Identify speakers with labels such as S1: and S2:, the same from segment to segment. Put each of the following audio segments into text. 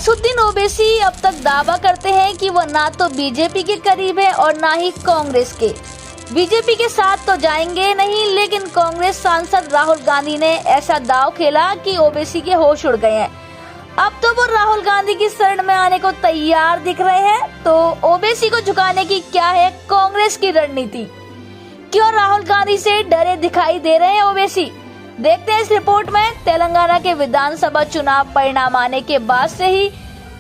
S1: असुद्दीन ओवैसी अब तक दावा करते हैं कि वो ना तो बीजेपी के करीब है और ना ही कांग्रेस के। बीजेपी के साथ तो जाएंगे नहीं, लेकिन कांग्रेस सांसद राहुल गांधी ने ऐसा दांव खेला कि ओवैसी के होश उड़ गए हैं। अब तो वो राहुल गांधी की शरण में आने को तैयार दिख रहे हैं। तो ओवैसी को झुकाने की क्या है कांग्रेस की रणनीति? क्यों राहुल गांधी से डरे दिखाई दे रहे हैं ओवैसी? देखते हैं इस रिपोर्ट में। तेलंगाना के विधानसभा चुनाव परिणाम आने के बाद से ही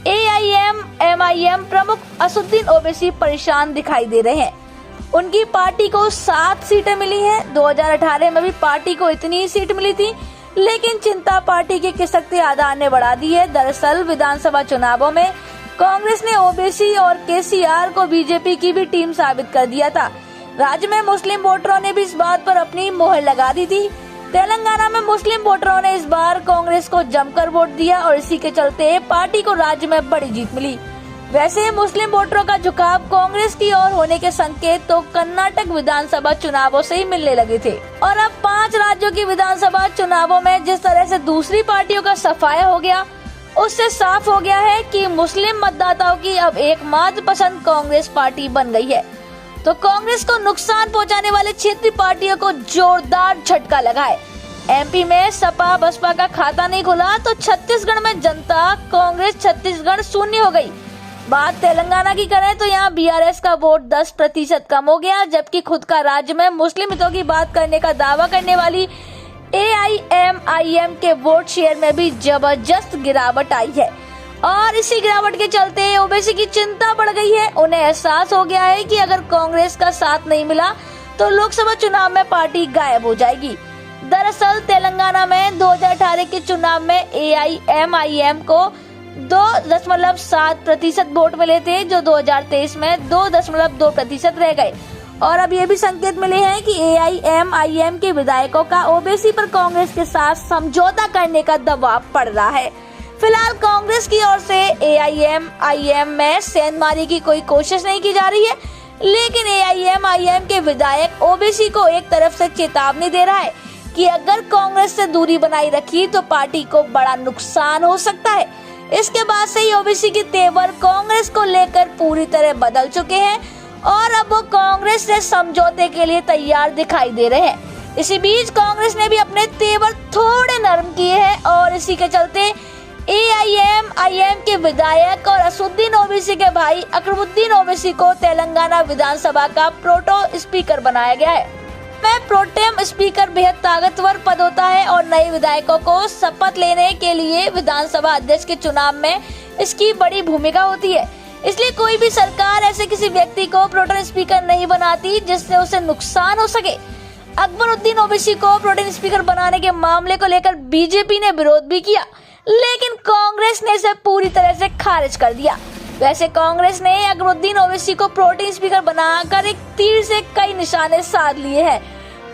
S1: AIM-MIM प्रमुख असुद्दीन ओवैसी परेशान दिखाई दे रहे हैं। उनकी पार्टी को 7 सीटें मिली हैं। 2018 में भी पार्टी को इतनी ही सीट मिली थी, लेकिन चिंता पार्टी के खिसकते आधार ने बढ़ा दी है। दरअसल विधानसभा चुनावों में कांग्रेस ने ओवैसी और KCR को बीजेपी की भी टीम साबित कर दिया था। राज्य में मुस्लिम वोटरों ने भी इस बात पर अपनी मोहर लगा दी थी। तेलंगाना में मुस्लिम वोटरों ने इस बार कांग्रेस को जमकर वोट दिया और इसी के चलते पार्टी को राज्य में बड़ी जीत मिली। वैसे मुस्लिम वोटरों का झुकाव कांग्रेस की ओर होने के संकेत तो कर्नाटक विधानसभा चुनावों से ही मिलने लगे थे। और अब 5 राज्यों की विधानसभा चुनावों में जिस तरह से दूसरी पार्टियों का सफाया हो गया, उससे साफ हो गया है कि मुस्लिम मतदाताओं की अब एकमात्र पसंद कांग्रेस पार्टी बन गई है। तो कांग्रेस को नुकसान पहुंचाने वाले क्षेत्रीय पार्टियों को जोरदार झटका लगा है। MP में सपा बसपा का खाता नहीं खुला तो छत्तीसगढ़ में जनता कांग्रेस छत्तीसगढ़ शून्य हो गई। बात तेलंगाना की करें तो यहाँ BRS का वोट 10% कम हो गया, जबकि खुद का राज्य में मुस्लिम हितों की बात करने का दावा करने वाली AIM-IM के वोट शेयर में भी जबरदस्त गिरावट आई है। और इसी गिरावट के चलते ओवैसी की चिंता बढ़ गई है। उन्हें एहसास हो गया है कि अगर कांग्रेस का साथ नहीं मिला तो लोकसभा चुनाव में पार्टी गायब हो जाएगी। दरअसल तेलंगाना में 2018 के चुनाव में AIM-IM को 2.7% वोट मिले थे, जो 2023 में 2.2% रह गए। और अब ये भी संकेत मिले हैं कि AIM-IM के विधायकों का ओवैसी पर कांग्रेस के साथ समझौता करने का दबाव पड़ रहा है। फिलहाल कांग्रेस की ओर से AIM-IM में सेंधमारी की कोई कोशिश नहीं की जा रही है, लेकिन AIM-IM के विधायक ओवैसी को एक तरफ से चेतावनी दे रहा है कि अगर कांग्रेस से दूरी बनाई रखी तो पार्टी को बड़ा नुकसान हो सकता है। इसके बाद से ही ओवैसी के तेवर कांग्रेस को लेकर पूरी तरह बदल चुके हैं और अब वो कांग्रेस से समझौते के लिए तैयार दिखाई दे रहे हैं। इसी बीच कांग्रेस ने भी अपने तेवर थोड़े नरम किए हैं और इसी के चलते AIM-IM के विधायक और असुद्दीन ओवैसी के भाई अकबरुद्दीन ओवैसी को तेलंगाना विधानसभा का प्रोटो स्पीकर बनाया गया है। प्रोटेम स्पीकर बेहद ताकतवर पद होता है और नए विधायकों को शपथ लेने के लिए विधानसभा अध्यक्ष के चुनाव में इसकी बड़ी भूमिका होती है। इसलिए कोई भी सरकार ऐसे किसी व्यक्ति को प्रोटेम स्पीकर नहीं बनाती जिससे उसे नुकसान हो सके। अकबरुद्दीन ओवैसी को प्रोटेम स्पीकर बनाने के मामले को लेकर बीजेपी ने विरोध भी किया, लेकिन कांग्रेस ने इसे पूरी तरह से खारिज कर दिया। वैसे कांग्रेस ने अकबरुद्दीन ओवैसी को प्रोटेम स्पीकर बनाकर एक तीर से कई निशाने साध लिए हैं।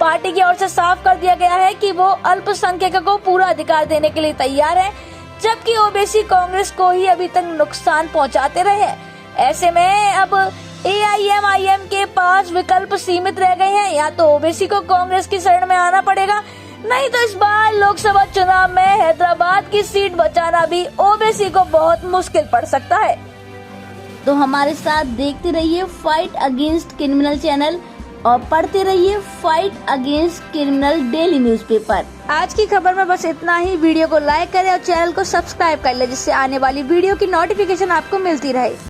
S1: पार्टी की ओर से साफ कर दिया गया है कि वो अल्पसंख्यकों को पूरा अधिकार देने के लिए तैयार है, जबकि ओवैसी कांग्रेस को ही अभी तक नुकसान पहुंचाते रहे हैं। ऐसे में अब AIM-IM के 5 विकल्प सीमित रह गए हैं। या तो ओवैसी को कांग्रेस की शरण में आना पड़ेगा, नहीं तो इस बार लोकसभा चुनाव में हैदराबाद की सीट बचाना भी ओवैसी को बहुत मुश्किल पड़ सकता है। तो हमारे साथ देखते रहिए फाइट अगेंस्ट क्रिमिनल चैनल और पढ़ते रहिए fight against criminal daily newspaper. आज की खबर में बस इतना ही। वीडियो को लाइक करें और चैनल को सब्सक्राइब कर ले, जिससे आने वाली वीडियो की नोटिफिकेशन आपको मिलती रहे।